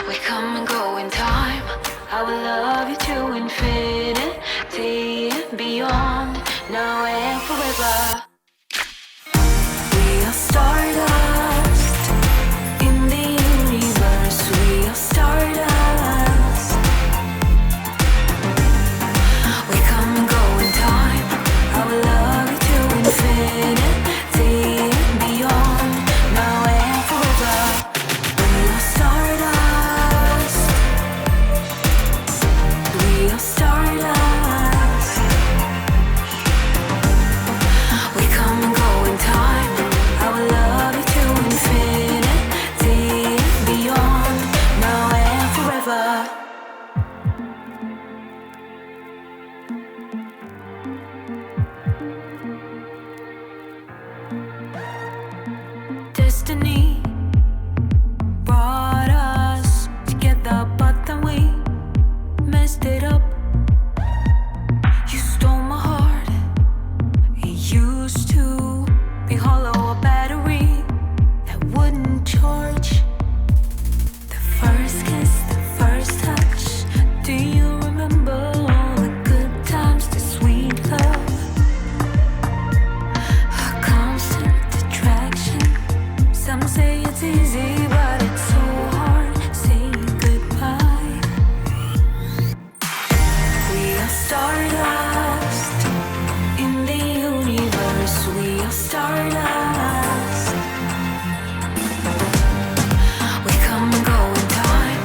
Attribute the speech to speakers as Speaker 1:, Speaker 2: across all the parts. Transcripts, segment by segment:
Speaker 1: We come and go in time. I will love you to infinity and beyond, now and forever. We are stardust in the universe. We are stardust. We come and go in time. I will love you to infinity and beyond, now and forever. We are stardust. We are stardust. We come and go in time. I will love you to infinity and beyond, now and forever. Destiny brought us together, but then we messed it up. You stole my heart. It used to be hollow, a battery that wouldn't charge. The first kiss, the first touch. Do you remember all the good times, the sweet love? A constant attraction. Some say it's easy, but it's so hard saying goodbye. We are stardust in the universe. We are stardust. We come and go in time.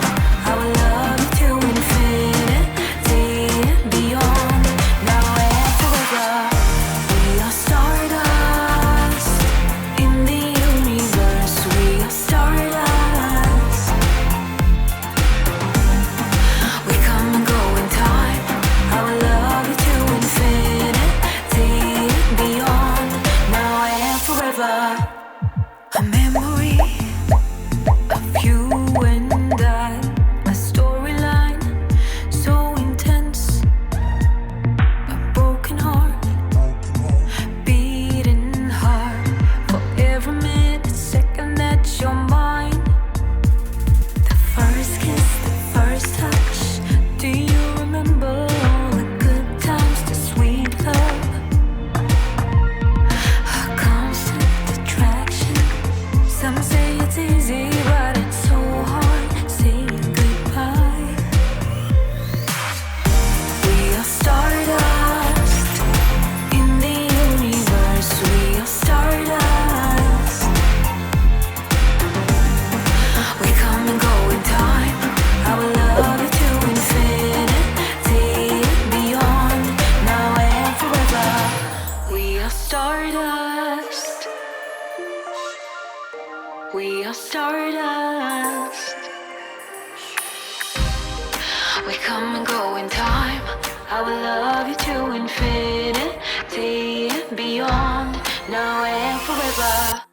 Speaker 1: I will love you to infinity and beyond, now and forever. We are stardust in the universe. We are stardust. We come and go in time. I will love you to infinity and beyond, now and forever. A memory of you and I, a storyline so intense, a broken heart, beating hard for every minute, second that you're mine. The first kiss, the first touch. Do you remember all the good times, the sweet love? A constant attraction. Some say it's easy, but it's so hard saying goodbye. We are stardust in the universe. We are stardust. We come and go in time. I will love you to infinity and beyond, now and forever. We are stardust. We are stardust. We come and go in time. I will love you to infinity and beyond, now and forever.